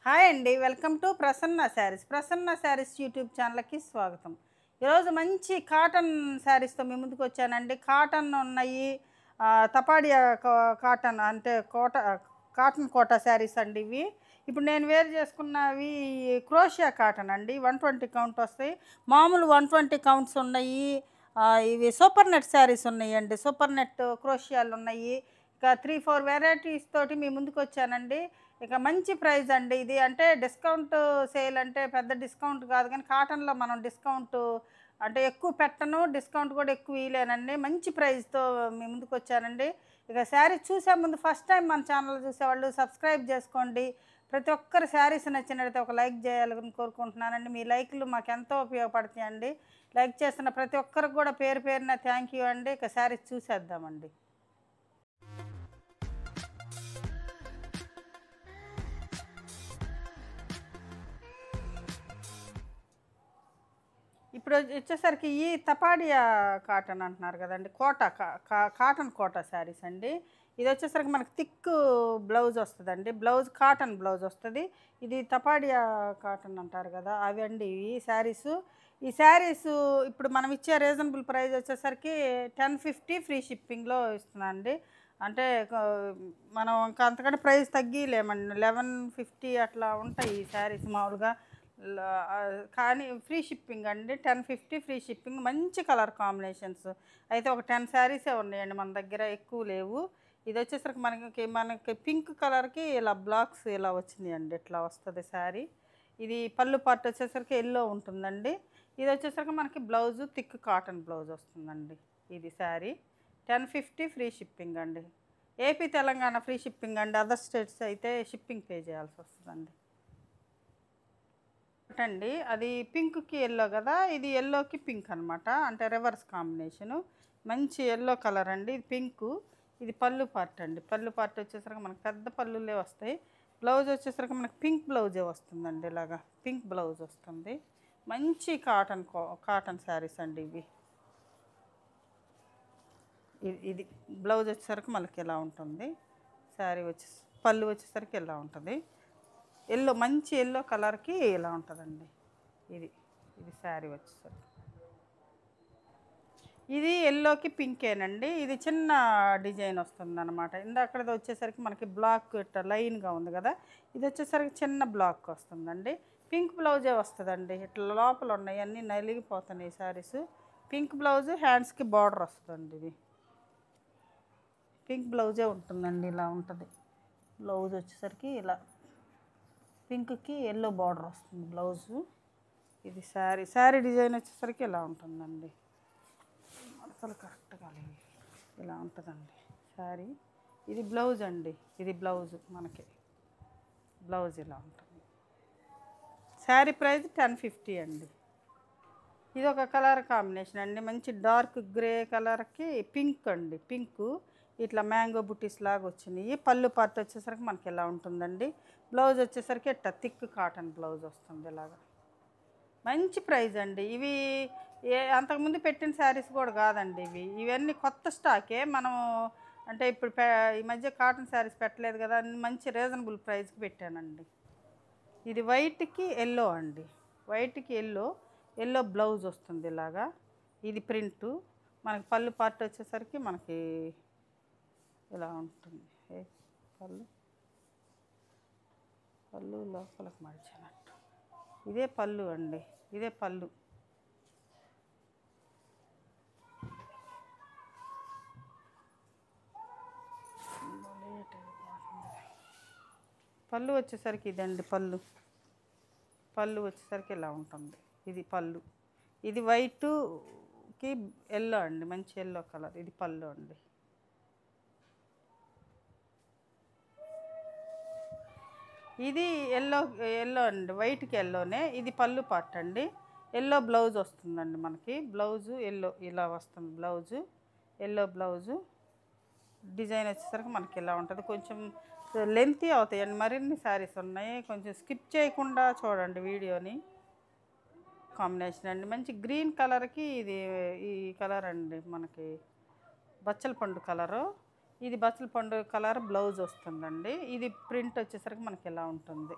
Hi అండి, welcome to Prasanna saris. Prasanna saris YouTube ఛానల్కి స్వాగతం. ఈరోజు మంచి కాటన్ శారీస్తో మీ ముందుకు వచ్చానండి. కాటన్ ఉన్నాయి, తపాడియా కాటన్ అంటే కాటన్ కోటా శారీస్ అండి ఇవి. ఇప్పుడు నేను వేరు చేసుకున్నవి క్రోషియా కాటన్ అండి. 120 కౌంట్ వస్తాయి, మామూలు 120 కౌంట్స్ ఉన్నాయి. ఇవి సూపర్ నెట్ శారీస్ ఉన్నాయండి, సూపర్ నెట్ క్రోషియాలు ఉన్నాయి. ఇక 3-4 వెరైటీస్ తోటి మీ ముందుకు వచ్చానండి. ఇక మంచి ప్రైస్ అండి ఇది. అంటే డిస్కౌంట్ సేల్ అంటే పెద్ద డిస్కౌంట్ కాదు, కానీ కాటన్లో మనం డిస్కౌంట్ అంటే ఎక్కువ పెట్టను, డిస్కౌంట్ కూడా ఎక్కువ ఇవ్వలేనండి. మంచి ప్రైస్తో మీ ముందుకు వచ్చానండి. ఇక శారీ చూసే ముందు ఫస్ట్ టైం మన ఛానల్ చూసేవాళ్ళు సబ్స్క్రైబ్ చేసుకోండి. ప్రతి ఒక్కరు శారీస్ నచ్చినట్లయితే ఒక లైక్ చేయాలని కోరుకుంటున్నానండి. మీ లైక్లు మాకు ఎంతో ఉపయోగపడతాయండి. లైక్ చేస్తున్న ప్రతి ఒక్కరికి కూడా పేరు పేరున థ్యాంక్ యూ అండి. ఇక శారీస్ చూసేద్దామండి. ఇప్పుడు వచ్చేసరికి ఈ తపాడియా కాటన్ అంటున్నారు కదండి, కాటన్ కోటా శారీస్ అండి. ఇది వచ్చేసరికి మనకి థిక్ బ్లౌజ్ వస్తుందండి, బ్లౌజ్ కాటన్ బ్లౌజ్ వస్తుంది. ఇది తపాడియా కాటన్ అంటారు కదా, అవి అండి ఈ శారీసు. ఈ శారీసు ఇప్పుడు మనం ఇచ్చే రీజనబుల్ ప్రైస్ వచ్చేసరికి 1050 ఫ్రీ షిప్పింగ్లో ఇస్తున్నానండి. అంటే మనం ఇంకా అంతకంటే ప్రైస్ తగ్గిలేమండి, 1150 అట్లా ఉంటాయి ఈ శారీస్ మామూలుగా. కానీ ఫ్రీ షిప్పింగ్ అండి, 1050 ఫ్రీ షిప్పింగ్. మంచి కలర్ కాంబినేషన్స్ అయితే ఒక 10 శారీసే ఉన్నాయండి మన దగ్గర, ఎక్కువ లేవు. ఇది వచ్చేసరికి మనకి పింక్ కలర్కి ఇలా బ్లాక్స్ ఇలా వచ్చినాయండి, ఇట్లా వస్తుంది శారీ. ఇది పళ్ళు పార్ట్ వచ్చేసరికి ఎల్లో ఉంటుందండి. ఇది వచ్చేసరికి మనకి బ్లౌజు థిక్ కాటన్ బ్లౌజ్ వస్తుందండి. ఇది శారీ 1050 ఫ్రీ షిప్పింగ్ అండి. ఏపీ తెలంగాణ ఫ్రీ షిప్పింగ్ అండి, అదర్ స్టేట్స్ అయితే షిప్పింగ్ పే చేయాల్సి వస్తుందండి. అండి అది పింక్కి ఎల్లో కదా, ఇది ఎల్లోకి పింక్ అనమాట, అంటే రివర్స్ కాంబినేషను. మంచి ఎల్లో కలర్ అండి. ఇది పింకు. ఇది పళ్ళు పార్ట్ అండి. పళ్ళు పార్ట్ వచ్చేసరికి మనకు పెద్ద పళ్ళులే వస్తాయి. బ్లౌజ్ వచ్చేసరికి మనకి పింక్ బ్లౌజే వస్తుందండి, ఇలాగా పింక్ బ్లౌజ్ వస్తుంది. మంచి కాటన్ శారీస్ అండి ఇవి. ఇది బ్లౌజ్ వచ్చేసరికి మనకి ఇలా ఉంటుంది. శారీ పళ్ళు వచ్చేసరికి ఇలా ఉంటుంది. ఎల్లో, మంచి ఎల్లో కలర్కి ఇలా ఉంటుందండి. ఇది శారీ వచ్చేసరికి ఇది ఎల్లోకి పింకేనండి. ఇది చిన్న డిజైన్ వస్తుంది అనమాట. ఇందాకది వచ్చేసరికి మనకి బ్లాక్ ఇట్లా లైన్గా ఉంది కదా, ఇది వచ్చేసరికి చిన్న బ్లాక్ వస్తుందండి. పింక్ బ్లౌజే వస్తుందండి. ఇట్లా లోపల ఉన్నాయి అన్నీ నలిగిపోతున్నాయి శారీస్. పింక్ బ్లౌజు, హ్యాండ్స్కి బార్డర్ వస్తుందండి. ఇది పింక్ బ్లౌజే ఉంటుందండి, ఇలా ఉంటుంది బ్లౌజ్ వచ్చేసరికి. ఇలా పింక్కి ఎల్లో బార్డర్ వస్తుంది బ్లౌజు. ఇది శారీ డిజైన్ వచ్చేసరికి ఇలా ఉంటుందండి. అసలు కరెక్ట్గా లేదు, ఇలా ఉంటుందండి శారీ. ఇది బ్లౌజ్ అండి, ఇది బ్లౌజు మనకి బ్లౌజ్ ఇలా ఉంటుంది. శారీ ప్రైస్ 1050 అండి. ఇది ఒక కలర్ కాంబినేషన్ అండి, మంచి డార్క్ గ్రే కలర్కి పింక్ అండి. పింకు ఇట్లా మ్యాంగో బుటీస్ లాగా వచ్చినాయి. పళ్ళు పార్ట్ వచ్చేసరికి మనకి ఇలా ఉంటుందండి. బ్లౌజ్ వచ్చేసరికి ఇట్లా థిక్ కాటన్ బ్లౌజ్ వస్తుంది ఇలాగా. మంచి ప్రైజ్ అండి ఇవి. అంతకుముందు పెట్టిన శారీస్ కూడా కాదండి ఇవన్నీ కొత్త స్టాకే. మనం అంటే ఇప్పుడు ఈ మధ్య కాటన్ శారీస్ పెట్టలేదు కదా, మంచి రీజనబుల్ ప్రైస్కి పెట్టానండి. ఇది వైట్కి ఎల్లో అండి, వైట్కి ఎల్లో బ్లౌజ్ వస్తుంది ఇలాగా. ఇది ప్రింటు. మనకి పళ్ళు పార్ట్ వచ్చేసరికి మనకి ఇలా ఉంటుంది. పళ్ళు లోపలికి మడిచినట్టు. ఇదే పళ్ళు అండి, ఇదే పళ్ళు. పళ్ళు వచ్చేసరికి ఇదండి పళ్ళు వచ్చేసరికి ఇలా ఉంటుంది. ఇది పళ్ళు. ఇది వైటుకి ఎల్లో అండి, మంచి ఎల్లో కలర్. ఇది పళ్ళు అండి. ఇది ఎల్లో అండి, వైట్కి ఎల్లోనే. ఇది పళ్ళు పార్ట్ అండి. ఎల్లో బ్లౌజ్ వస్తుందండి మనకి. బ్లౌజు ఎల్లో ఇలా వస్తుంది, బ్లౌజు ఎల్లో బ్లౌజు. డిజైన్ వచ్చేసరికి మనకి ఇలా ఉంటుంది. కొంచెం లెంతీ అవుతాయండి, మరిన్ని శారీస్ ఉన్నాయి, కొంచెం స్కిప్ చేయకుండా చూడండి వీడియోని. కాంబినేషన్ అండి, మంచి గ్రీన్ కలర్కి ఈ కలర్ అండి మనకి బచ్చల పండు కలరు. ఇది బచ్చల పండు కలర్ బ్లౌజ్ వస్తుందండి. ఇది ప్రింట్ వచ్చేసరికి మనకి ఇలా ఉంటుంది.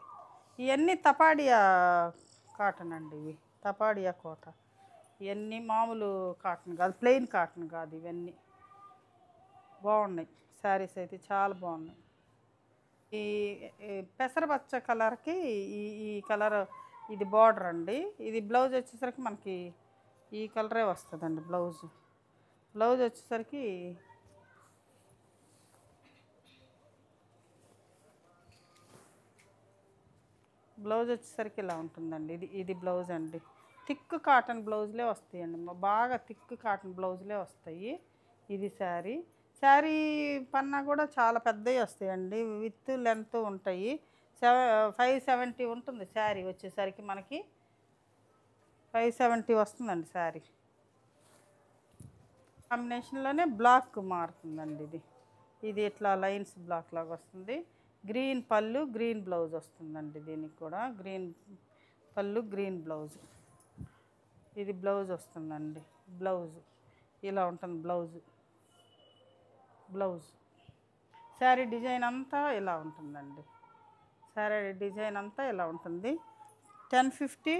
ఇవన్నీ తపాడియా కాటన్ అండి. ఇవి తపాడియా కోట. ఇవన్నీ మామూలు కాటన్ కాదు, ప్లెయిన్ కాటన్ కాదు. ఇవన్నీ బాగున్నాయి. శారీస్ అయితే చాలా బాగున్నాయి. ఈ పెసరపచ్చ కలర్కి ఈ ఈ కలర్ ఇది బార్డర్ అండి. ఇది బ్లౌజ్ వచ్చేసరికి మనకి ఈ కలరే వస్తుందండి. బ్లౌజ్ వచ్చేసరికి ఇలా ఉంటుందండి. ఇది బ్లౌజ్ అండి. థిక్ కాటన్ బ్లౌజ్లే వస్తాయండి. బాగా థిక్ కాటన్ బ్లౌజ్లే వస్తాయి. ఇది శారీ పన్నా కూడా చాలా పెద్దవి వస్తాయండి. విత్ లెంత్ ఉంటాయి. 570 ఉంటుంది శారీ వచ్చేసరికి మనకి. 570 వస్తుందండి శారీ. కాంబినేషన్లోనే బ్లాక్ మారుతుందండి. ఇది ఇట్లా లైన్స్ బ్లాక్ లాగా వస్తుంది. గ్రీన్ పళ్ళు, గ్రీన్ బ్లౌజ్ వస్తుందండి. దీనికి కూడా గ్రీన్ పళ్ళు, గ్రీన్ బ్లౌజ్. ఇది బ్లౌజ్ వస్తుందండి. బ్లౌజ్ ఇలా ఉంటుంది. బ్లౌజ్ శారీ డిజైన్ అంతా ఇలా ఉంటుందండి. శారీ డిజైన్ అంతా ఇలా ఉంటుంది. 1050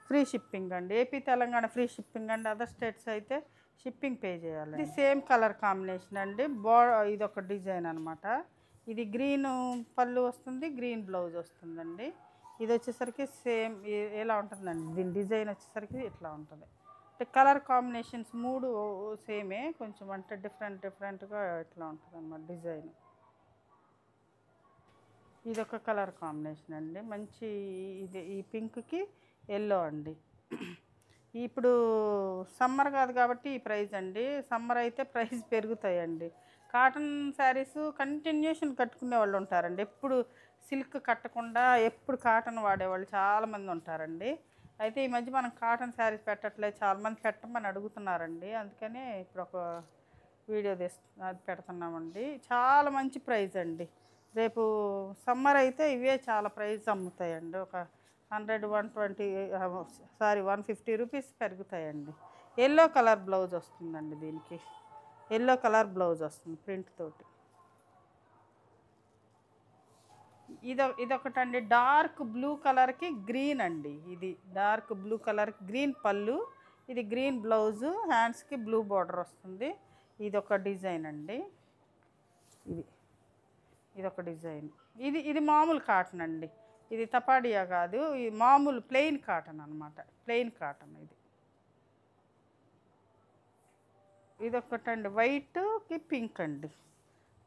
ఫ్రీ షిప్పింగ్ అండి. ఏపీ తెలంగాణ ఫ్రీ షిప్పింగ్ అండి. అదర్ స్టేట్స్ అయితే షిప్పింగ్ పే చేయాలి. ఇది సేమ్ కలర్ కాంబినేషన్ అండి. ఇది ఒక డిజైన్ అనమాట. ఇది గ్రీన్ పళ్ళు వస్తుంది, గ్రీన్ బ్లౌజ్ వస్తుందండి. ఇది వచ్చేసరికి సేమ్ ఎలా ఉంటుందండి. దీని డిజైన్ వచ్చేసరికి ఇట్లా ఉంటుంది. అంటే కలర్ కాంబినేషన్స్ 3 సేమే, కొంచెం అంటే డిఫరెంట్గా ఇట్లా ఉంటుంది అన్నమాట డిజైన్. ఇది ఒక కలర్ కాంబినేషన్ అండి. మంచి ఈ పింక్కి ఎల్లో అండి. ఇప్పుడు సమ్మర్ కాదు కాబట్టి ఈ ప్రైస్ అండి. సమ్మర్ అయితే ప్రైస్ పెరుగుతాయండి. కాటన్ శారీస్ కంటిన్యూషన్ కట్టుకునే వాళ్ళు ఉంటారండి. ఎప్పుడు సిల్క్ కట్టకుండా ఎప్పుడు కాటన్ వాడేవాళ్ళు చాలామంది ఉంటారండి. అయితే ఈ మధ్య మనం కాటన్ శారీస్ పెట్టట్లేదు, చాలామంది పెట్టమని అడుగుతున్నారండి. అందుకనే ఇప్పుడు ఒక వీడియో అది పెడుతున్నామండి. చాలా మంచి ప్రైస్ అండి. రేపు సమ్మర్ అయితే ఇవే చాలా ప్రైస్ అమ్ముతాయండి. ఒక 150 రూపీస్ పెరుగుతాయండి. ఎల్లో కలర్ బ్లౌజ్ వస్తుందండి. దీనికి ఎల్లో కలర్ బ్లౌజ్ వస్తుంది ప్రింట్ తోటి. ఇదొకటండి. డార్క్ బ్లూ కలర్కి గ్రీన్ అండి. ఇది డార్క్ బ్లూ కలర్కి గ్రీన్ పళ్ళు, ఇది గ్రీన్ బ్లౌజు, హ్యాండ్స్కి బ్లూ బార్డర్ వస్తుంది. ఇదొక డిజైన్ అండి. ఇదొక డిజైన్. ఇది మామూలు కాటన్ అండి. ఇది తపాడియా కాదు, ఇది మామూలు ప్లెయిన్ కాటన్ అనమాట. ప్లెయిన్ కాటన్ ఇదొకటండి. వైట్కి పింక్ అండి.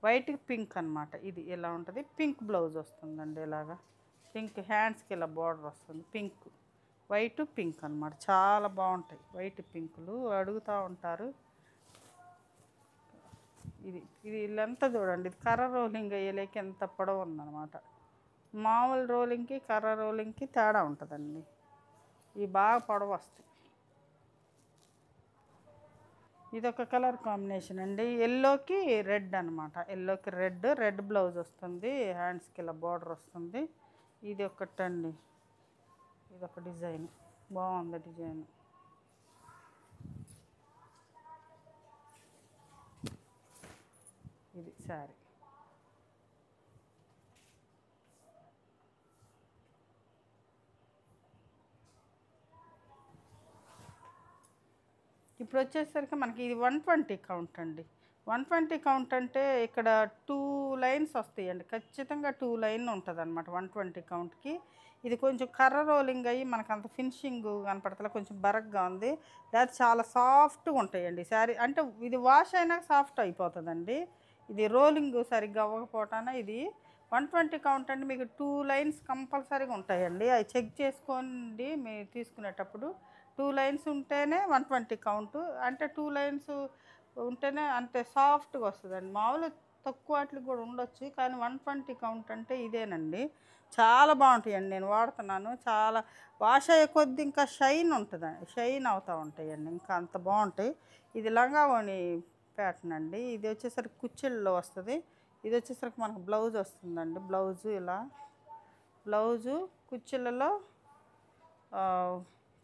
వైట్కి పింక్ అనమాట. ఇది ఎలా ఉంటుంది. పింక్ బ్లౌజ్ వస్తుందండి. ఇలాగా పింక్ హ్యాండ్స్కి ఇలా బార్డర్ వస్తుంది. పింక్, వైట్, పింక్ అనమాట. చాలా బాగుంటాయి వైట్ పింకులు. అడుగుతూ ఉంటారు. ఇది ఇల్లంతా చూడండి. ఇది కర్ర రోలింగ్ అయ్యేలేక ఎంత పొడవు ఉందన్నమాట. మామూలు రోలింగ్కి కర్ర రోలింగ్కి తేడా ఉంటుందండి. ఇవి బాగా పొడవు వస్తాయి. ఇదొక కలర్ కాంబినేషన్ అండి. ఎల్లోకి రెడ్ అనమాట. ఎల్లోకి రెడ్ బ్లౌజ్ వస్తుంది. హ్యాండ్స్కి ఇలా బార్డర్ వస్తుంది. ఇది ఒకటండి. ఇదొక డిజైన్ బాగుంది. డిజైన్ ఇది శారీ. ఇప్పుడు వచ్చేసరికి మనకి ఇది 120 కౌంట్ అండి. 120 కౌంట్ అంటే ఇక్కడ 2 లైన్స్ వస్తాయండి. ఖచ్చితంగా 2 లైన్ ఉంటుంది అనమాట 120 కౌంట్కి. ఇది కొంచెం కర్ర రోలింగ్ అయ్యి మనకు అంత ఫినిషింగ్ కనపడతలే, కొంచెం బరగ్గా ఉంది. లేదా చాలా సాఫ్ట్గా ఉంటాయండి శారీ. అంటే ఇది వాష్ అయినా సాఫ్ట్ అయిపోతుందండి. ఇది రోలింగ్ సరిగ్గా అవ్వకపోవటాన ఇది 120 కౌంట్ అంటే మీకు 2 లైన్స్ కంపల్సరీగా ఉంటాయండి. అవి చెక్ చేసుకోండి మీరు తీసుకునేటప్పుడు. 2 లైన్స్ ఉంటేనే 120 కౌంటు. అంటే 2 లైన్స్ ఉంటేనే అంతే సాఫ్ట్గా వస్తుందండి. మామూలు తక్కువ వాటికి కూడా ఉండొచ్చు, కానీ 120 కౌంట్ అంటే ఇదేనండి. చాలా బాగుంటాయండి. నేను వాడుతున్నాను. చాలా వాష్ అయ్యే కొద్ది ఇంకా షైన్ ఉంటుందండి. షైన్ అవుతూ ఉంటాయండి. ఇంకా అంత బాగుంటాయి. ఇది లంగావోణి ప్యాటర్న్ అండి. ఇది వచ్చేసరికి కుచ్చిళ్ళలో వస్తుంది. ఇది వచ్చేసరికి మనకు బ్లౌజ్ వస్తుందండి. బ్లౌజు ఇలా బ్లౌజు కుచ్చిళ్ళలో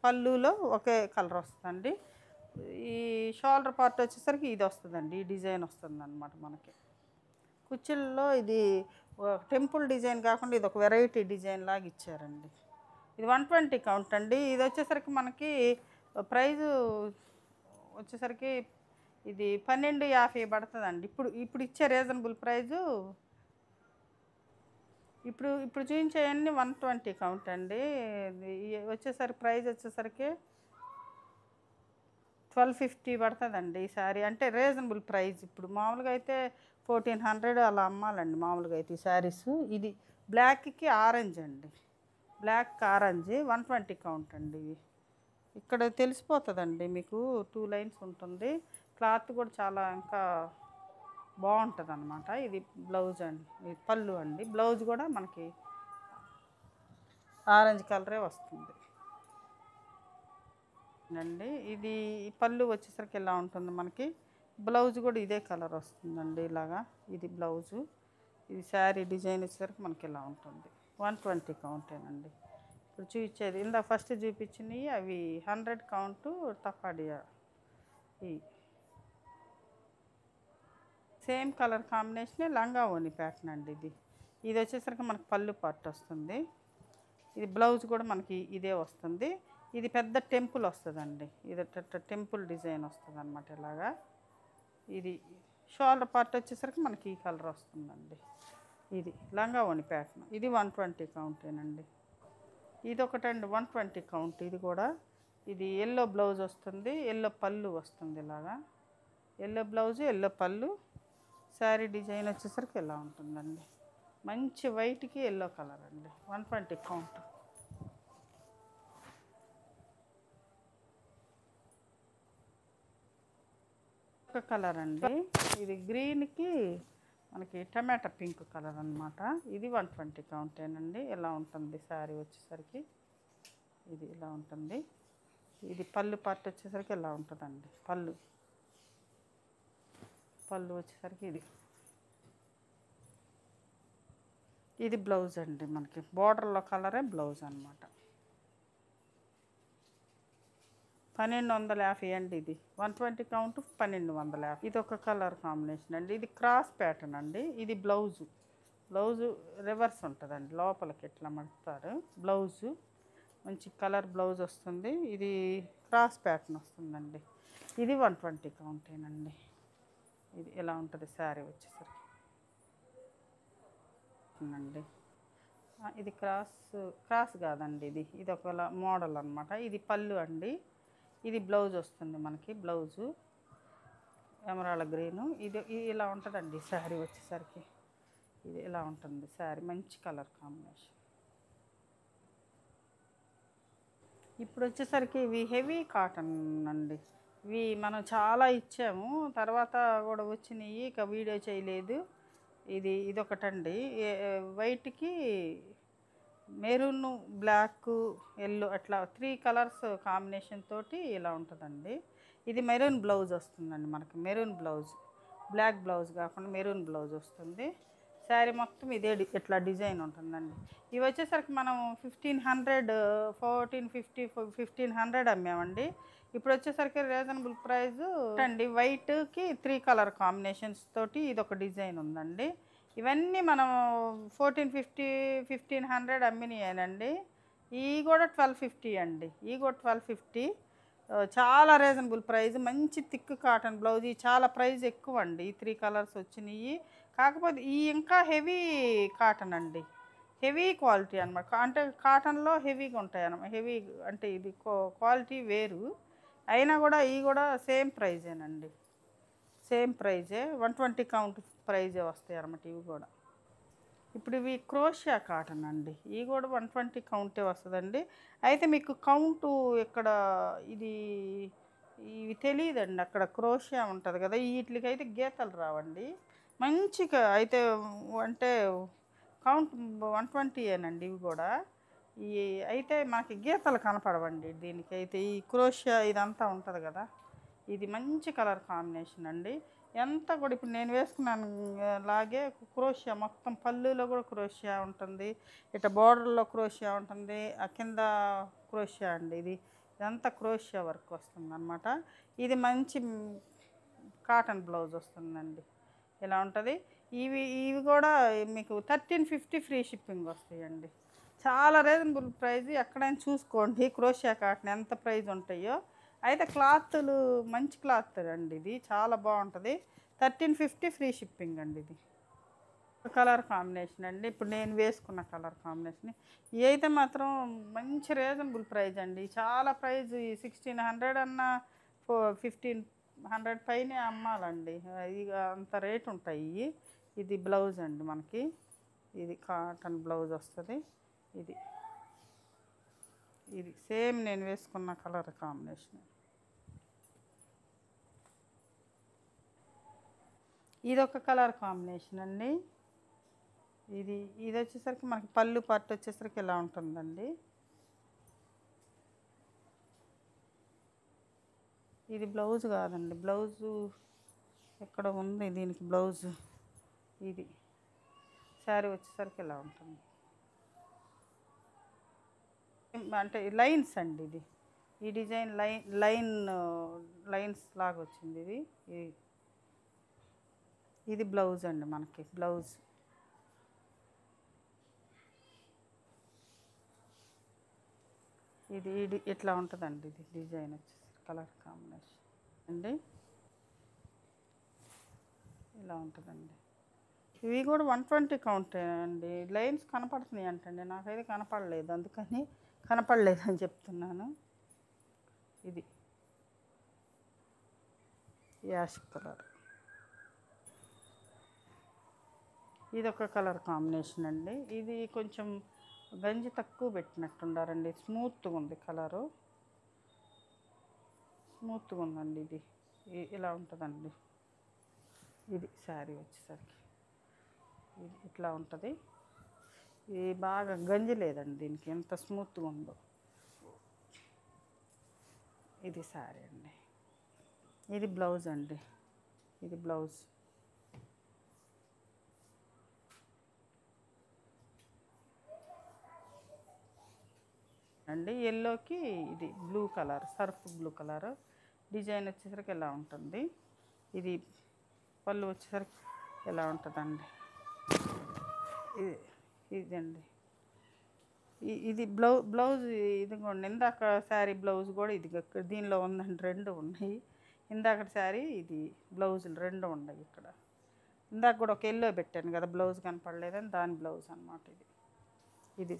పళ్ళులో ఒకే కలర్ వస్తుందండి. ఈ షోల్డర్ పార్ట్ వచ్చేసరికి ఇది వస్తుందండి. ఈ డిజైన్ వస్తుంది అనమాట మనకి. కుచ్చిళ్ళలో ఇది టెంపుల్ డిజైన్ కాకుండా ఇది ఒక వెరైటీ డిజైన్ లాగా ఇచ్చారండి. ఇది 120 కౌంట్ అండి. ఇది వచ్చేసరికి మనకి ప్రైజు వచ్చేసరికి ఇది 1250 పడుతుందండి. ఇప్పుడు ఇప్పుడు ఇచ్చే రీజనబుల్ ప్రైజు ఇప్పుడు ఇప్పుడు చూపించేవన్నీ 120 కౌంట్ అండి. వచ్చేసరికి ప్రైజ్ వచ్చేసరికి 1250 పడుతుందండి ఈ శారీ. అంటే రీజనబుల్ ప్రైస్. ఇప్పుడు మామూలుగా అయితే 1400 అలా అమ్మాలండి మామూలుగా అయితే ఈ శారీస్. ఇది బ్లాక్కి ఆరెంజ్ అండి, బ్లాక్ ఆరెంజ్ 120 కౌంట్ అండి. ఇక్కడ తెలిసిపోతుందండి మీకు, 2 లైన్స్ ఉంటుంది. క్లాత్ కూడా చాలా ఇంకా బాగుంటుంది అన్నమాట. ఇది బ్లౌజ్ అండి, ఇది పళ్ళు అండి. బ్లౌజ్ కూడా మనకి ఆరెంజ్ కలరే వస్తుంది అండి. ఇది పళ్ళు వచ్చేసరికి ఇలా ఉంటుంది మనకి. బ్లౌజ్ కూడా ఇదే కలర్ వస్తుందండి ఇలాగా. ఇది బ్లౌజు. ఇది శారీ డిజైన్ వచ్చేసరికి మనకి ఇలా ఉంటుంది. 120 కౌంటేనండి. ఇప్పుడు చూపించేది ఇందా ఫస్ట్ చూపించినవి అవి 100 కౌంటు తపాడియా. ఈ సేమ్ కలర్ కాంబినేషనే లంగా ఓని ప్యాటర్న్ అండి. ఇది ఇది వచ్చేసరికి మనకి పళ్ళు పార్ట్ వస్తుంది. ఇది బ్లౌజ్ కూడా మనకి ఇదే వస్తుంది. ఇది పెద్ద టెంపుల్ వస్తుందండి. ఇది టెంపుల్ డిజైన్ వస్తుంది అనమాట ఇలాగా. ఇది షోల్డర్ పార్ట్ వచ్చేసరికి మనకి ఈ కలర్ వస్తుందండి. ఇది లంగా ఓని ప్యాటర్న్. ఇది 120 కౌంటేనండి. ఇది ఒకటండి 120 కౌంట్. ఇది కూడా ఇది ఎల్లో బ్లౌజ్ వస్తుంది, ఎల్లో పళ్ళు వస్తుంది ఇలాగా. ఎల్లో బ్లౌజు, ఎల్లో పళ్ళు. శారీ డిజైన్ వచ్చేసరికి ఇలా ఉంటుందండి. మంచి వైట్కి ఎల్లో కలర్ అండి. 120 కౌంట్. ఒక కలర్ అండి. ఇది గ్రీన్కి మనకి టమాటా పింక్ కలర్ అనమాట. ఇది 120 కౌంటేనండి. ఇలా ఉంటుంది శారీ వచ్చేసరికి. ఇది ఇలా ఉంటుంది. ఇది పళ్ళు పార్ట్ వచ్చేసరికి ఇలా ఉంటుందండి. పళ్ళు పళ్ళు వచ్చేసరికి ఇది బ్లౌజ్ అండి. మనకి బోర్డర్లో కలరే బ్లౌజ్ అనమాట. 1250 అండి. ఇది 120 కౌంట్ 1250. ఇది ఒక కలర్ కాంబినేషన్ అండి. ఇది క్రాస్ ప్యాటర్న్ అండి. ఇది బ్లౌజు. బ్లౌజు రివర్స్ ఉంటుందండి, లోపలికి ఎట్లా మడతారు. బ్లౌజు మంచి కలర్ బ్లౌజ్ వస్తుంది. ఇది క్రాస్ ప్యాటర్న్ వస్తుందండి. ఇది 120 కౌంటేనండి. ఇది ఎలా ఉంటుంది శారీ వచ్చేసరికి అండి. ఇది క్రాస్ కాదండి. ఇది ఒక మోడల్ అనమాట. ఇది పళ్ళు అండి. ఇది బ్లౌజ్ వస్తుంది మనకి. Blouse emerald green. ఇది ఇలా ఉంటుందండి శారీ వచ్చేసరికి. ఇది ఇలా ఉంటుంది శారీ. మంచి కలర్ కాంబినేషన్. ఇప్పుడు వచ్చేసరికి ఇవి హెవీ కాటన్ అండి. ఇవి మనం చాలా ఇచ్చాము, తర్వాత కూడా వచ్చినాయి, ఇక వీడియో చేయలేదు. ఇది ఒకటండి. వైట్కి మెరూన్, బ్లాక్, ఎల్లో అట్లా 3 కలర్స్ కాంబినేషన్ తోటి ఇలా ఉంటుందండి. ఇది మెరూన్ బ్లౌజ్ వస్తుందండి మనకి. మెరూన్ బ్లౌజ్, బ్లాక్ బ్లౌజ్ కాకుండా మెరూన్ బ్లౌజ్ వస్తుంది. శారీ మొత్తం ఇదే ఇట్లా డిజైన్ ఉంటుందండి. ఇవి వచ్చేసరికి మనం 1500, 1450, 1500 అమ్మామండి. ఇప్పుడు వచ్చేసరికి రీజనబుల్ ప్రైస్ అండి. వైట్కి 3 కలర్ కాంబినేషన్స్ తోటి ఇది ఒక డిజైన్ ఉందండి. ఇవన్నీ మనం 1450, 1500 అమ్మినాయేనండి. ఇవి కూడా 1250 అండి. ఇవి కూడా 1250. చాలా రీజనబుల్ ప్రైస్. మంచి థిక్ కాటన్ బ్లౌజ్. ఇవి చాలా ప్రైస్ ఎక్కువ అండి. ఈ 3 కలర్స్ వచ్చినాయి. కాకపోతే ఈ ఇంకా హెవీ కాటన్ అండి. హెవీ క్వాలిటీ అనమాట. అంటే కాటన్లో హెవీగా ఉంటాయి అన్నమాట. హెవీ అంటే ఇది క్వాలిటీ వేరు అయినా కూడా ఇవి కూడా సేమ్ ప్రైజేనండి. సేమ్ ప్రైజే. 120 కౌంట్ ప్రైజే వస్తాయి అన్నమాట ఇవి కూడా. ఇప్పుడు ఇవి క్రోషియా కాటన్ అండి. ఇవి కూడా 120 కౌంటే వస్తుందండి. అయితే మీకు కౌంటు ఇక్కడ ఇవి తెలియదండి. అక్కడ క్రోషియా ఉంటుంది కదా, వీటికైతే గీతలు రావండి. మంచిగా అయితే అంటే కౌంట్ 120ఏనండి ఇవి కూడా. అయితే మనకి గీతలు కనపడవండి దీనికైతే. ఈ క్రోషియా ఇదంతా ఉంటుంది కదా, ఇది మంచి కలర్ కాంబినేషన్ అండి. ఎంత కూడా ఇప్పుడు నేను వేసుకున్నాను లాగే క్రోషియా మొత్తం. పళ్ళులో కూడా క్రోషియా ఉంటుంది, ఇట్లా బోర్డర్లో క్రోషియా ఉంటుంది, ఆ కింద క్రోషియా అండి. ఇదంతా క్రోషియా వర్క్ వస్తుంది అన్నమాట. ఇది మంచి కాటన్ బ్లౌజ్ వస్తుందండి. ఇలా ఉంటుంది. ఇవి ఇవి కూడా మీకు 1350 ఫ్రీ షిప్పింగ్ వస్తాయండి. చాలా రీజనబుల్ ప్రైస్. ఎక్కడైనా చూసుకోండి క్రోషియా కాటన్ ఎంత ప్రైస్ ఉంటాయో. అయితే క్లాతులు మంచి క్లాత్ అండి, ఇది చాలా బాగుంటుంది. 1350 ఫ్రీ షిప్పింగ్ అండి ఇది. కలర్ కాంబినేషన్ అండి, ఇప్పుడు నేను వేసుకున్న కలర్ కాంబినేషన్. ఇవి అయితే మాత్రం మంచి రీజనబుల్ ప్రైస్ అండి. చాలా ప్రైస్ 1600 అన్న 1500 పైనే అమ్మాలండి. ఇక అంత రేట్ ఉంటాయి. ఇది బ్లౌజ్ అండి మనకి, ఇది కాటన్ బ్లౌజ్ వస్తుంది. ఇది ఇది సేమ్ నేను వేసుకున్న కలర్ కాంబినేషన్. ఇది ఒక కలర్ కాంబినేషన్ అండి. ఇది ఇది వచ్చేసరికి మనకి పళ్ళు పట్టు వచ్చేసరికి ఇలా ఉంటుందండి. ఇది బ్లౌజ్ కాదండి, బ్లౌజు ఎక్కడ ఉంది దీనికి బ్లౌజు. ఇది శారీ వచ్చేసరికి ఇలా ఉంటుంది. అంటే లైన్స్ అండి, ఇది ఈ డిజైన్ లైన్స్ లాగా వచ్చింది. ఇది ఇది బ్లౌజ్ అండి మనకి, బ్లౌజ్. ఇది ఇది ఇట్లా ఉంటుందండి. ఇది డిజైన్ వచ్చేసి కలర్ కాంబినేషన్ అండి, ఇలా ఉంటుందండి. ఇవి కూడా 120 కౌంట్ అండి. లైన్స్ కనపడుతున్నాయి అంటండి, నాకైతే కనపడలేదు, అందుకని కనపడలేదు అని చెప్తున్నాను. ఇది యాష్ కలర్. ఇది ఒక కలర్ కాంబినేషన్ అండి. ఇది కొంచెం గంజి తక్కువ పెట్టినట్టుండారండి. స్మూత్గా ఉంది కలరు, స్మూత్గా ఉందండి. ఇది ఇలా ఉంటుందండి. ఇది శారీ వచ్చేసరికి ఇది ఇట్లా ఉంటుంది. ఇది బాగా గంజి లేదండి దీనికి, ఎంత స్మూత్గా ఉందో. ఇది శారీ అండి. ఇది బ్లౌజ్ అండి, ఇది బ్లౌజ్. అండి ఎల్లోకి ఇది blue colour, Surf blue colour. Design వచ్చేసరికి ఇలా ఉంటుంది. ఇది పళ్ళు వచ్చేసరికి ఎలా ఉంటుందండి. ఇది ఇదండి, ఇది బ్లౌజ్ ఇదిగోండి. ఇందాక శారీ బ్లౌజ్ కూడా ఇది దీనిలో ఉందండి, రెండు ఉన్నాయి. ఇందాక శారీ ఇది బ్లౌజులు రెండు ఉన్నాయి ఇక్కడ. ఇందాక కూడా ఒక ఎల్లో పెట్టాను కదా, బ్లౌజ్ కనపడలేదని, దాని బ్లౌజ్ అనమాట ఇది. ఇది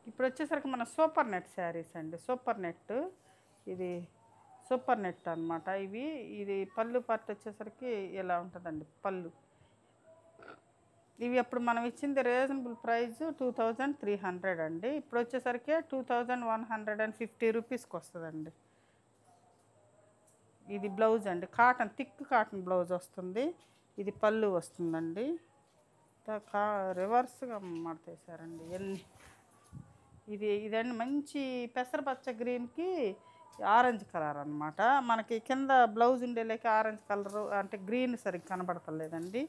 ఇప్పుడు వచ్చేసరికి మన సూపర్ నెట్ శారీస్ అండి, సూపర్ నెట్. ఇది సూపర్ నెట్ అనమాట ఇవి. ఇది పళ్ళు పార్ట్ వచ్చేసరికి ఇలా ఉంటుందండి పళ్ళు. ఇవి అప్పుడు మనం ఇచ్చింది రీజనబుల్ ప్రైస్ 2300 అండి. ఇప్పుడు వచ్చేసరికి 2150 రూపీస్కి వస్తుందండి. ఇది బ్లౌజ్ అండి, కాటన్ థిక్ కాటన్ బ్లౌజ్ వస్తుంది. ఇది పళ్ళు వస్తుందండి. రివర్స్గా మడతేసారండి ఎన్ని. ఇదండి మంచి పెసరపచ్చ గ్రీన్కి ఆరెంజ్ కలర్ అనమాట. మనకి కింద బ్లౌజ్ ఉండేలేక ఆరెంజ్ కలర్ అంటే గ్రీన్ సరిగ్గా కనబడతలేదండి.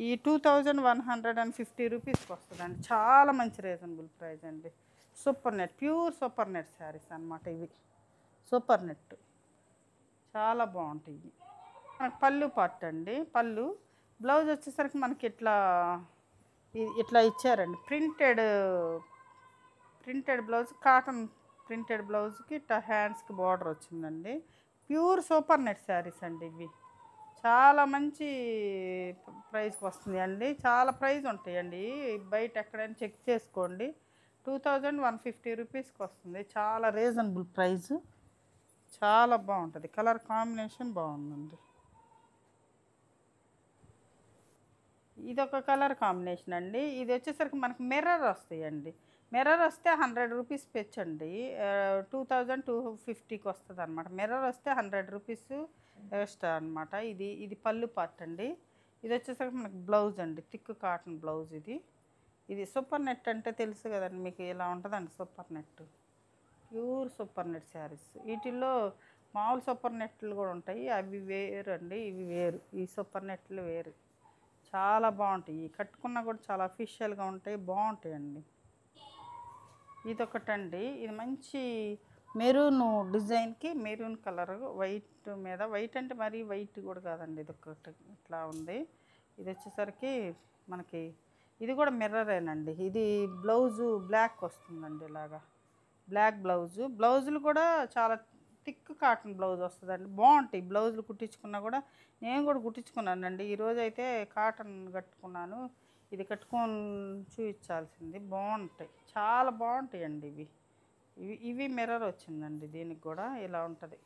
ఈ 2150 రూపీస్కి వస్తుందండి. చాలా మంచి రీజనబుల్ ప్రైస్ అండి. Super net, pure super net saris అనమాట ఇవి. సూపర్ నెట్ చాలా బాగుంటాయి. మనకి పళ్ళు పార్ట్ అండి, పళ్ళు. బ్లౌజ్ వచ్చేసరికి మనకి ఇట్లా ఇచ్చారండి. ప్రింటెడ్ బ్లౌజ్, కాటన్ ప్రింటెడ్ బ్లౌజ్కి ఇట్లా హ్యాండ్స్కి బార్డర్ వచ్చిందండి. ప్యూర్ సూపర్ నెట్ శారీస్ అండి ఇవి. చాలా మంచి ప్రైస్కి వస్తుంది అండి. చాలా ప్రైస్ ఉంటాయండి, బయట ఎక్కడైనా చెక్ చేసుకోండి. 2150 రూపీస్కి వస్తుంది. చాలా రీజనబుల్ ప్రైస్, చాలా బాగుంటుంది. కలర్ కాంబినేషన్ బాగుందండి. ఇదొక కలర్ కాంబినేషన్ అండి. ఇది వచ్చేసరికి మనకి మిర్రర్ వస్తాయండి. మిర్రర్ వస్తే 100 రూపీస్ పెంచండి, 2250కి వస్తుంది అనమాట. మిర్రర్ వస్తే 100 రూపీస్ ఎక్స్ట్రా అనమాట. ఇది పళ్ళు పార్ట్ అండి. ఇది వచ్చేసరికి మనకి బ్లౌజ్ అండి, థిక్ కాటన్ బ్లౌజ్. ఇది సూపర్ నెట్ అంటే తెలుసు కదండి మీకు, ఇలా ఉంటుందండి super net. Pure super net saris. వీటిల్లో మామూలు సూపర్ నెట్లు కూడా ఉంటాయి, అవి వేరు అండి, ఇవి వేరు. ఈ సూపర్ నెట్లు వేరు, చాలా బాగుంటాయి. కట్టుకున్నా కూడా చాలా అఫీషియల్గా ఉంటాయి, బాగుంటాయండి. ఇదొకటండి, ఇది మంచి మెరూన్ డిజైన్కి మెరూన్ కలర్ వైట్ మీద. వైట్ అంటే మరీ వైట్ కూడా కాదండి, ఇది ఒకటి ఇట్లా ఉంది. ఇది వచ్చేసరికి మనకి ఇది కూడా మిర్రరేనండి. ఇది బ్లౌజు బ్లాక్ వస్తుందండి ఇలాగా. బ్లాక్ బ్లౌజులు కూడా చాలా థిక్ కాటన్ బ్లౌజ్ వస్తుందండి. బాగుంటాయి బ్లౌజులు కుట్టించుకున్నా కూడా. నేను కూడా కుట్టించుకున్నానండి. ఈరోజైతే కాటన్ కట్టుకున్నాను. ఇది కట్టుకొని చూపించాల్సింది. బాగుంటాయి, చాలా బాగుంటాయండి ఇవి. ఇవి మిర్రర్ వచ్చిందండి. దీనికి కూడా ఇలా ఉంటుంది.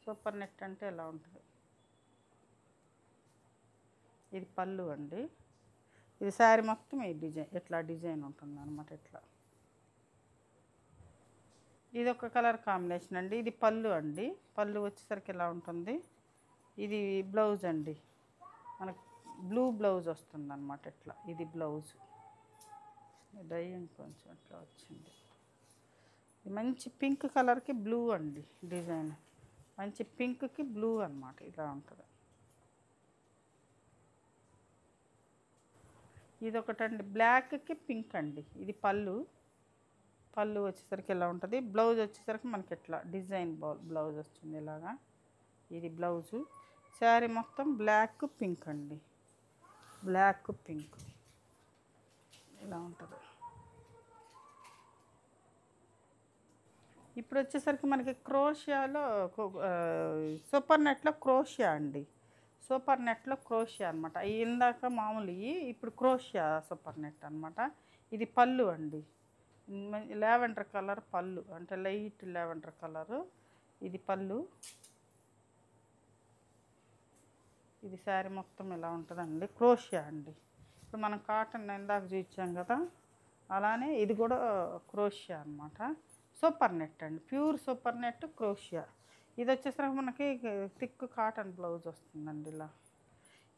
సూపర్ నెట్ అంటే ఇలా ఉంటుంది. ఇది పళ్ళు అండి. ఇది శారీ మొత్తం ఈ డిజైన్ ఇట్లా డిజైన్ ఉంటుంది అనమాట. ఇట్లా ఇది ఒక కలర్ కాంబినేషన్ అండి. ఇది పళ్ళు అండి. పళ్ళు వచ్చేసరికి ఇలా ఉంటుంది. ఇది బ్లౌజ్ అండి. మనకు బ్లూ బ్లౌజ్ వస్తుంది అనమాట. ఇట్లా ఇది బ్లౌజ్. డైయింగ్ కొంచెం ఇట్లా వచ్చింది. ఇది మంచి పింక్ కలర్కి బ్లూ అండి డిజైన్. మంచి పింక్కి బ్లూ అనమాట. ఇలా ఉంటుంది. ఇది ఒకటండి బ్లాక్కి పింక్ అండి. ఇది పళ్ళు వచ్చేసరికి ఇలా ఉంటుంది. బ్లౌజ్ వచ్చేసరికి మనకి ఇట్లా డిజైన్ బ్లౌజ్ వస్తుంది ఇలాగా. ఇది బ్లౌజు. శారీ మొత్తం బ్లాక్ పింక్ అండి. బ్లాక్ పింక్ ఇలా ఉంటుంది. ఇప్పుడు వచ్చేసరికి మనకి క్రోషియాలో సూపర్ నెట్లో క్రోషియా అండి. సూపర్ నెట్లో క్రోషియా అనమాట. ఇందాక మామూలు ఇప్పుడు క్రోషియా సూపర్ నెట్ అనమాట. ఇది పళ్ళు అండి. లావెండర్ కలర్ పళ్ళు, అంటే లైట్ లావెండర్ కలరు. ఇది పళ్ళు. ఇది శారీ మొత్తం ఇలా ఉంటుందండి. క్రోషియా అండి. ఇప్పుడు మనం కాటన్ ఇందాక చూపించాం కదా, అలానే ఇది కూడా క్రోషియా అనమాట. సూపర్ నెట్ అండి. ప్యూర్ సూపర్ నెట్ క్రోషియా. ఇది వచ్చేసరికి మనకి థిక్ కాటన్ బ్లౌజ్ వస్తుందండి ఇలా.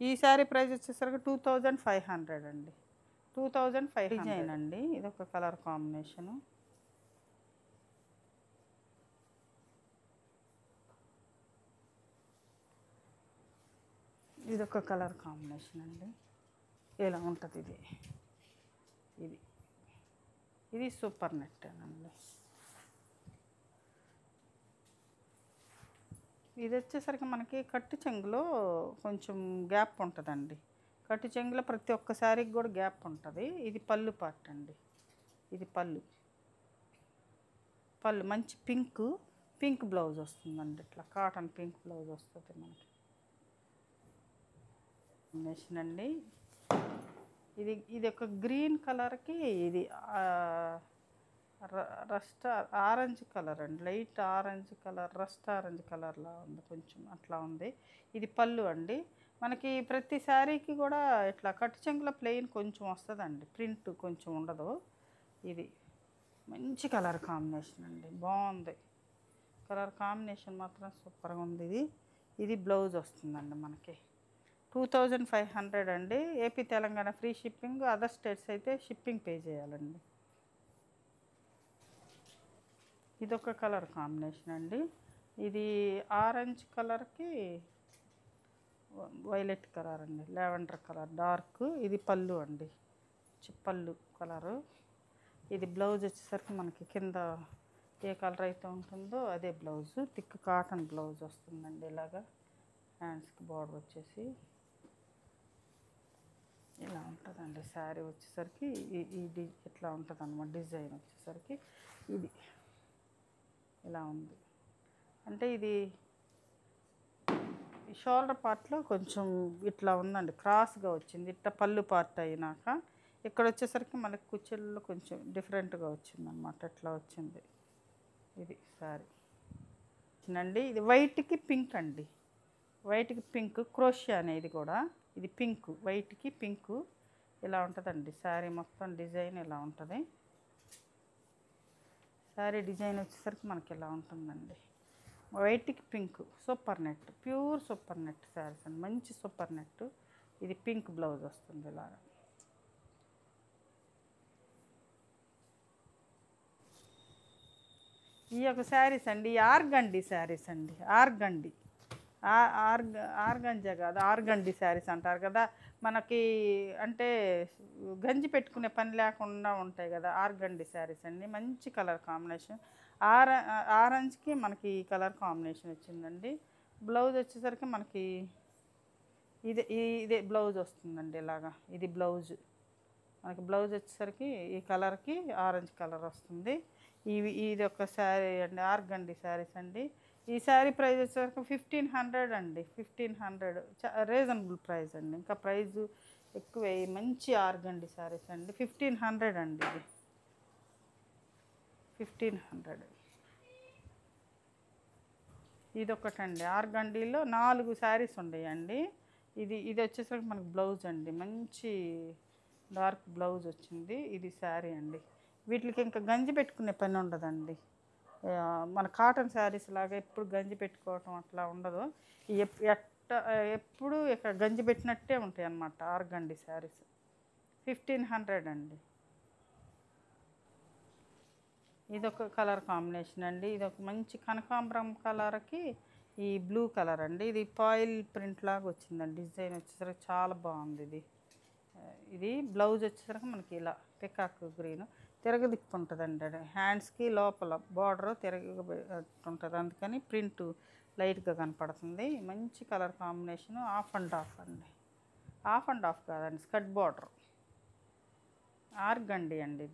ఈ శారీ ప్రైస్ వచ్చేసరికి 2500 అండి. 2500 డిజైన్ అండి. ఇది ఒక కలర్ కాంబినేషను. ఇది ఒక కలర్ కాంబినేషన్ అండి. ఇలా ఉంటుంది ఇది. ఇది ఇది సూపర్ నెట్ అండి. ఇది వచ్చేసరికి మనకి కట్టు చెంగులో కొంచెం గ్యాప్ ఉంటుందండి. కట్టు చెంగులో ప్రతి ఒక్క శారీకి కూడా గ్యాప్ ఉంటుంది. ఇది పళ్ళు పార్ట్ అండి. ఇది పళ్ళు మంచి పింక్ బ్లౌజ్ వస్తుందండి. ఇట్లా కాటన్ పింక్ బ్లౌజ్ వస్తుంది మనకి. కాంబినేషన్ అండి. ఇది ఒక గ్రీన్ కలర్కి ఇది రస్ట్ ఆరెంజ్ కలర్ అండి. Light orange colour, rust orange కలర్లా ఉంది కొంచెం, అట్లా ఉంది. ఇది పళ్ళు అండి. మనకి ప్రతి శారీకి కూడా ఇట్లా కట్టు చెంగుల ప్లెయిన్ కొంచెం వస్తుందండి. ప్రింట్ కొంచెం ఉండదు. ఇది మంచి కలర్ కాంబినేషన్ అండి. బాగుంది. కలర్ కాంబినేషన్ మాత్రం సూపర్గా ఉంది. ఇది బ్లౌజ్ వస్తుందండి మనకి. 2500 అండి. AP Telangana free shipping. Other states అయితే షిప్పింగ్ పే చేయాలండి. ఇదొక కలర్ కాంబినేషన్ అండి. ఇది ఆరెంజ్ కలర్కి వైలెట్ కలర్ అండి. Lavender colour dark. ఇది పళ్ళు అండి. పళ్ళు కలరు. ఇది బ్లౌజ్ వచ్చేసరికి మనకి కింద ఏ కలర్ అయితే ఉంటుందో అదే బ్లౌజు. థిక్ కాటన్ బ్లౌజ్ వస్తుందండి. ఇలాగా హ్యాండ్స్కి బార్డర్ వచ్చేసి ఇలా ఉంటుందండి. శారీ వచ్చేసరికి ఇది ఇట్లా ఉంటుంది అన్నమాట. డిజైన్ వచ్చేసరికి ఇది ఇలా ఉంది. అంటే ఇది షోల్డర్ పార్ట్లో కొంచెం ఇట్లా ఉందండి. క్రాస్గా వచ్చింది. ఇట్లా పళ్ళు పార్ట్ అయినాక ఇక్కడ వచ్చేసరికి మనకి కుచ్చెల్లో కొంచెం డిఫరెంట్గా వచ్చింది అన్నమాట. ఇట్లా వచ్చింది. ఇది శారీ అండి. ఇది వైట్కి పింక్ అండి. వైట్కి పింక్ క్రోషియా అనేది కూడా. ఇది పింక్, వైట్కి పింక్ ఇలా ఉంటుందండి. శారీ మొత్తం డిజైన్ ఇలా ఉంటుంది. శారీ డిజైన్ వచ్చేసరికి మనకి ఇలా ఉంటుందండి. వైట్కి pink super net, pure super net saris అండి. మంచి సూపర్ నెట్. ఇది పింక్ బ్లౌజ్ వస్తుంది ఇలాగా. ఈ యొక్క శారీస్ అండి ఆర్గండి శారీస్ అండి. ఆర్గంజా కాదు, ఆర్గండి శారీస్ అంటారు కదా మనకి. అంటే గంజి పెట్టుకునే పని లేకుండా ఉంటాయి కదా, ఆర్గండి శారీస్ అండి. మంచి కలర్ కాంబినేషన్. ఆరెంజ్కి మనకి ఈ కలర్ కాంబినేషన్ వచ్చిందండి. బ్లౌజ్ వచ్చేసరికి మనకి ఇదే బ్లౌజ్ వస్తుందండి ఇలాగా. ఇది బ్లౌజ్. మనకి బ్లౌజ్ వచ్చేసరికి ఈ కలర్కి ఆరెంజ్ కలర్ వస్తుంది. ఇది ఒక శారీ అండి, ఆర్గండి శారీస్ అండి. ఈ శారీ ప్రైస్ వచ్చేసరికి 1500 అండి. 1500 రీజనబుల్ ప్రైస్ అండి. ఇంకా ప్రైజు ఎక్కువే. మంచి ఆర్గండి శారీస్ అండి. 1500 అండి. ఇది 1500. ఇదొకటండి, ఆర్గండీలో 4 శారీస్ ఉన్నాయండి. ఇది వచ్చేసరికి మనకు బ్లౌజ్ అండి. మంచి డార్క్ బ్లౌజ్ వచ్చింది. ఇది శారీ అండి. వీటికి ఇంకా గంజి పెట్టుకునే పని ఉండదండి. మన కాటన్ శారీస్ లాగా ఎప్పుడు గంజి పెట్టుకోవటం అట్లా ఉండదు. ఎప్పుడు ఇక్కడ గంజి పెట్టినట్టే ఉంటాయి అన్నమాట ఆర్గండి శారీస్. 1500 అండి. ఇదొక కలర్ కాంబినేషన్ అండి. ఇదొక మంచి కనకాంబరం కలర్కి ఈ బ్లూ కలర్ అండి. ఇది పాయిల్ ప్రింట్ లాగా వచ్చిందండి. డిజైన్ వచ్చేసరికి చాలా బాగుంది. ఇది బ్లౌజ్ వచ్చేసరికి మనకి ఇలా పికాక్ గ్రీన్ తిరగదిప్పు ఉంటుందండి. అది హ్యాండ్స్కి లోపల బార్డర్ ఉంటుంది, అందుకని ప్రింట్ లైట్గా కనపడుతుంది. మంచి colour combination. Of and of అండి. ఆఫ్ అండ్ ఆఫ్ కాదండి, స్కర్ట్ బార్డర్. ఆర్గండి అండి.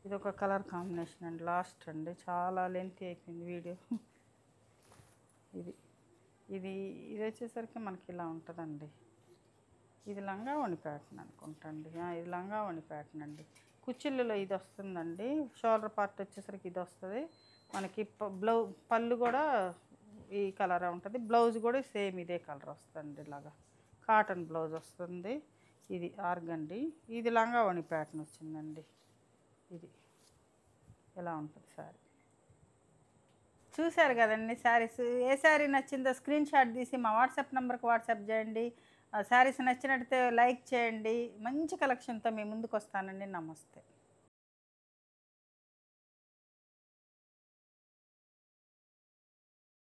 ఇది ఒక కలర్ కాంబినేషన్ అండి. లాస్ట్ అండి, చాలా లెంత్ అయిపోయింది వీడియో. ఇది వచ్చేసరికి మనకి ఇలా ఉంటుందండి. ఇది లంగా ఓణి ప్యాటర్న్ అనుకుంటండి. ఇది లంగా ఓణి ప్యాటర్న్ అండి. కుచ్చిళ్ళలో ఇది వస్తుందండి. షోల్డర్ పార్ట్ వచ్చేసరికి ఇది వస్తుంది మనకి. పళ్ళు కూడా ఈ కలర్ ఉంటుంది. బ్లౌజ్ కూడా సేమ్ ఇదే కలర్ వస్తుంది. ఇలాగా కాటన్ బ్లౌజ్ వస్తుంది. ఇది ఆర్గండి. ఇది లంగా ఓణి ప్యాటర్న్ వచ్చిందండి. ఇది ఎలా ఉంటుంది శారీ. చూశారు కదండి శారీస్. ఏ శారీ నచ్చిందో స్క్రీన్ షాట్ తీసి మా వాట్సాప్ నెంబర్కి వాట్సాప్ చేయండి. శారీస్ నచ్చినట్లయితే లైక్ చేయండి. మంచి కలెక్షన్తో మీ ముందుకు వస్తానండి. నమస్తే.